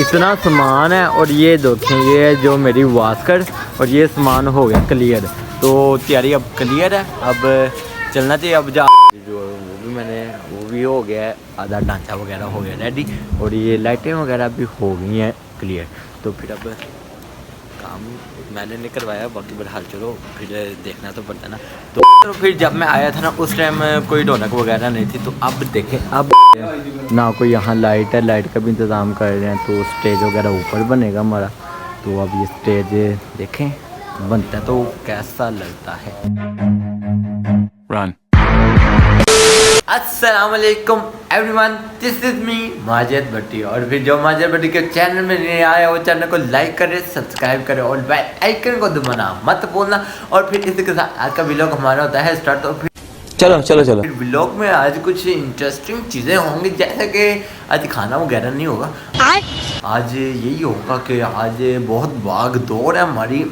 इतना सामान है और ये देखें ये जो मेरी वास्कर और ये सामान हो गया क्लियर। तो तैयारी अब क्लियर है, अब चलना चाहिए। अब जा जो वो भी हो गया है, आधा ढांचा वगैरह हो गया रेडी और ये लाइटें वगैरह भी हो गई हैं क्लियर। तो फिर अब काम मैंने नहीं करवाया, बाकी बहरहाल चलो फिर देखना तो पड़ता ना। तो फिर जब मैं आया था ना उस टाइम कोई रौनक वगैरह नहीं थी। तो अब देखें अब ना कोई यहाँ लाइट है, लाइट का भी इंतज़ाम कर रहे हैं। तो स्टेज वगैरह ऊपर बनेगा हमारा। तो अब ये स्टेज देखें बनता है तो कैसा लगता है। रन। अस्सलाम वालेकुम everyone, this is me Majid Bhatti. और फिर जो माजिद भट्टी के चैनल में नहीं आया वो चैनल को लाइक करे, सब्सक्राइब करे और बेल आइकन को दबाना मत भूलना। और फिर इसी के साथ आज का व्लॉग हमारा होता है स्टार्ट। तो फिर चलो फिर व्लॉग में आज कुछ इंटरेस्टिंग चीज़ें होंगी, जैसे कि आज खाना वगैरह नहीं होगा। आज यही होगा कि आज बहुत भाग दौड़ है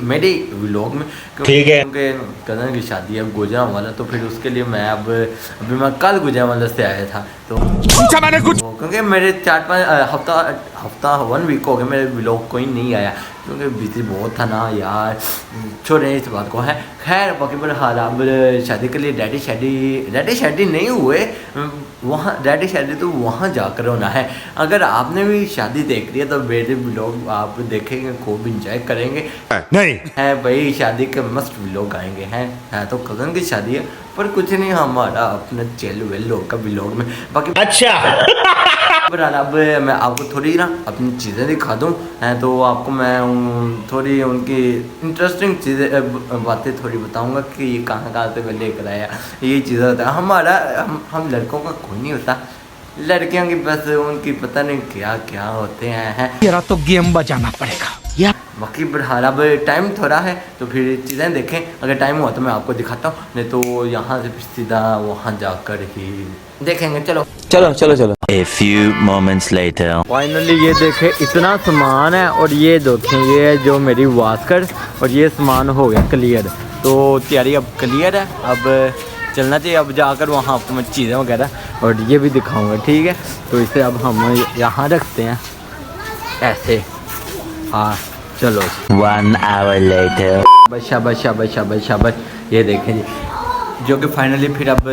मेरे व्लॉग में, ठीक है, क्योंकि कज़न की शादी है गुजरांवाला। तो फिर उसके लिए मैं अभी मैं कल गुजरांवाला से आया था। तो पूछा मैंने कुछ, क्योंकि मेरे 4-5 हफ्ता 1 वीक हो गया मेरे व्लॉग कोई नहीं आया, क्योंकि बिजी बहुत था ना यार। छोड़े इस बात को है। खैर बाकी पर हाल अब शादी के लिए डैडी शैडी नहीं हुए, वहाँ डैडी शैडी तो वहाँ जाकर होना है। अगर आपने भी शादी देख रही है तो मेरे व्लॉग आप देखेंगे, खूब इंजॉय करेंगे। नहीं है भाई, शादी के मस्त व्लॉग आएंगे हैं तो कज़न की शादी है, पर कुछ नहीं हमारा अपना चेल वेल का व्लॉग में। बाकी अच्छा अब मैं आपको थोड़ी ना अपनी चीज़ें दिखा दूँ, तो आपको मैं थोड़ी उनकी इंटरेस्टिंग चीज़ें बातें थोड़ी बताऊंगा कि ये कहाँ से मैं लेकर आया। ये चीज़ें होता है हम लड़कों का कोई नहीं होता, लड़कियों की बस उनकी पता नहीं क्या क्या होते हैं। तेरा तो गेम बजाना पड़ेगा या बाकी बहरहाल अब टाइम थोड़ा है तो फिर चीज़ें देखें। अगर टाइम हुआ तो मैं आपको दिखाता हूँ, नहीं तो यहाँ से सीधा वहाँ जाकर ही देखेंगे। चलो। A few moments later. Finally ये देखें इतना सामान है और ये देखें ये जो मेरी वास्कर और ये सामान हो गया क्लियर। तो तैयारी अब क्लियर है, अब चलना चाहिए। अब जाकर वहाँ आपको मैं चीज़ें वगैरह और ये भी दिखाऊंगा, ठीक है। तो इसे अब हम यहाँ रखते हैं ऐसे। हाँ चलो। 1 hour later. शाबाश। ये देखें जी, जो कि फाइनली फिर अब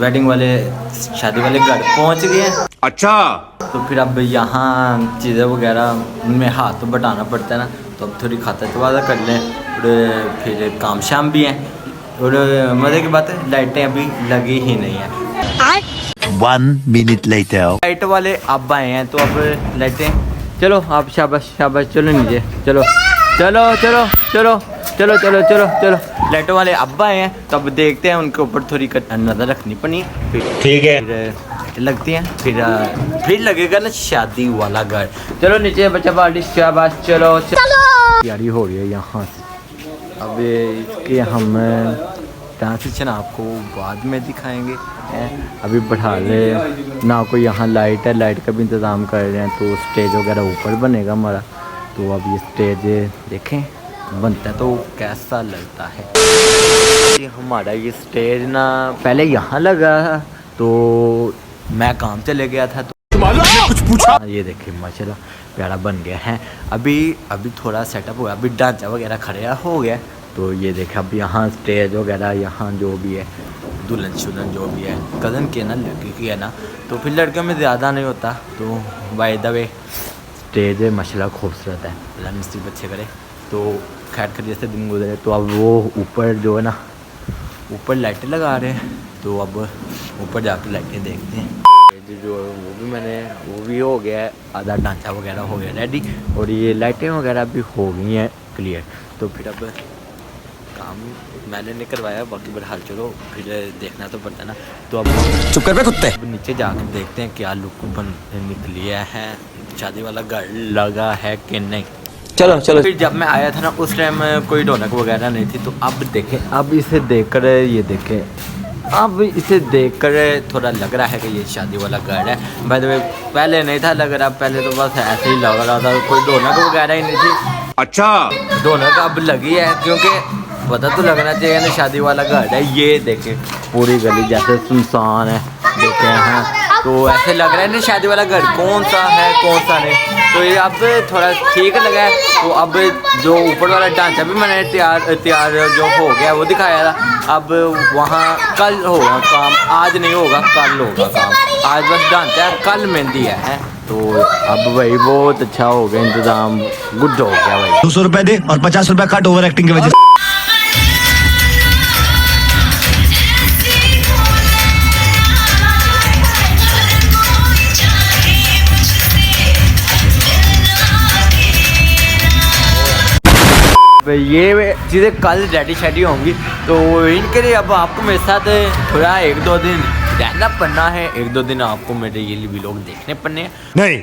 वेडिंग वाले शादी वाले घर पहुंच गए हैं। अच्छा। तो फिर अब यहाँ चीज़ें वगैरह उनमें हाथ तो बटाना पड़ता है ना, तो अब थोड़ी खाता चवादा कर लें। और फिर काम शाम भी हैं और मज़े की बात है लाइटें अभी लगी ही नहीं है। 1 minute later. लाइट वाले अब आए हैं तो अब लाइटें, चलो आप शाबाश चलो नीचे चलो। लाइटों वाले अब आए हैं तो अब देखते हैं, उनके ऊपर थोड़ी नज़र रखनी पड़ी, ठीक है। फिर लगती हैं, फिर लगेगा ना शादी वाला घर। चलो नीचे बच्चा पार्टी शाबाश चलो। तैयारी हो रही है यहाँ से। अब इसके हम ट्रांसिशन आपको बाद में दिखाएंगे। अभी बढ़ा ले ना कोई यहाँ लाइट है, लाइट का भी इंतज़ाम कर रहे हैं। तो स्टेज वगैरह ऊपर बनेगा हमारा। तो अब ये स्टेज देखें बनता है तो कैसा लगता है। ये हमारा ये स्टेज ना पहले यहाँ लगा, तो मैं काम से ले गया था तो कुछ पूछा। ये देखिए माशाल्लाह प्यारा बन गया है। अभी थोड़ा सेटअप हुआ, अभी ढांचा वगैरह खड़ा हो गया। तो ये देखें अब यहाँ स्टेज वगैरह, यहाँ जो भी है दुल्हन शुल्हन जो भी है कज़न के ना लड़की की है ना, तो फिर लड़कियों में ज़्यादा नहीं होता। तो बाय द वे स्टेज माशाल्लाह खूबसूरत है, अल्लाह नसीब अच्छे करे। तो खैर खरीद से दिन गुजरे तो अब वो ऊपर जो है ना ऊपर लाइटें लगा रहे हैं। तो अब ऊपर जाकर लाइटें देखते हैं। जो वो भी हो गया है, आधा ढांचा वगैरह हो गया रेडी और ये लाइटें वगैरह भी हो गई हैं क्लियर। तो फिर अब काम मैंने नहीं करवाया, बाकी बहरहाल चलो फिर देखना तो पड़ता ना। तो अब चुप कर बे कुत्ते। अब नीचे जाकर देखते हैं क्या लुक बन निकली है, शादी वाला घर लगा है कि नहीं। चलो फिर जब मैं आया था ना उस टाइम कोई रौनक वगैरह नहीं थी। तो अब देखें, अब इसे देखकर ये देखें, अब इसे देखकर थोड़ा लग रहा है कि ये शादी वाला घर है। बाय द वे पहले नहीं था लग रहा, पहले तो बस ऐसे ही लग रहा था, कोई रौनक वगैरह ही नहीं थी। अच्छा, रौनक अब लगी है, क्योंकि पता तो लगना चाहिए ना शादी वाला घर है। ये देखें पूरी गली जैसे सुनसान है, देखें हैं तो ऐसे लग रहा है ना शादी वाला घर कौन सा है कौन सा नहीं। तो ये अब थोड़ा ठीक लगा है। तो अब जो ऊपर वाला ढांचा भी मैंने तैयार जो हो गया वो दिखाया था। अब वहाँ कल होगा काम, आज नहीं होगा कल होगा काम। आज बस ढांचा है, कल मेहंदी है। तो अब भाई बहुत अच्छा हो गया इंतज़ाम, गुड हो गया भाई। 200 रुपए दे और 50 रुपए कट ओवर एक्टिंग की वजह से। ये चीज़ें कल रेडी शेडी होंगी। तो इनके लिए अब आपको मेरे साथ थोड़ा 1-2 दिन रहना पड़ना है। 1-2 दिन आपको मेरे ये व्लॉग देखने पड़ने हैं। नहीं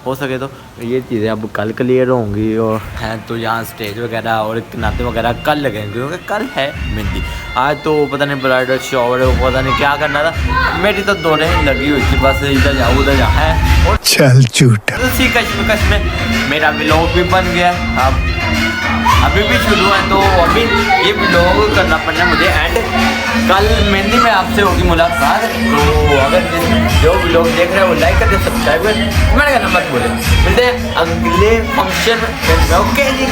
हो सके तो ये चीज़ें अब कल क्लियर होंगी। और हैं तो यहाँ स्टेज वगैरह और नाते वगैरह कल लगेंगे क्योंकि कल है मेहंदी। आज तो पता नहीं ब्राइडल शॉवर पता नहीं क्या करना था। मेरी तो दौड़ें लगी हुई थी, बस इधर जाओ उधर जा है। और चल झूठा। उसी कश्मकश में मेरा व्लॉग भी बन गया। अब अभी भी शुरू है तो अभी ये व्लॉग करना पड़ना मुझे। एंड कल मेहंदी में आपसे होगी मुलाकात। तो अगर जो व्लॉग देख रहे हैं वो लाइक करके सब्सक्राइब कर, कमेंट करना मत भूलें। मिलते हैं अगले फंक्शन में। ओके जी।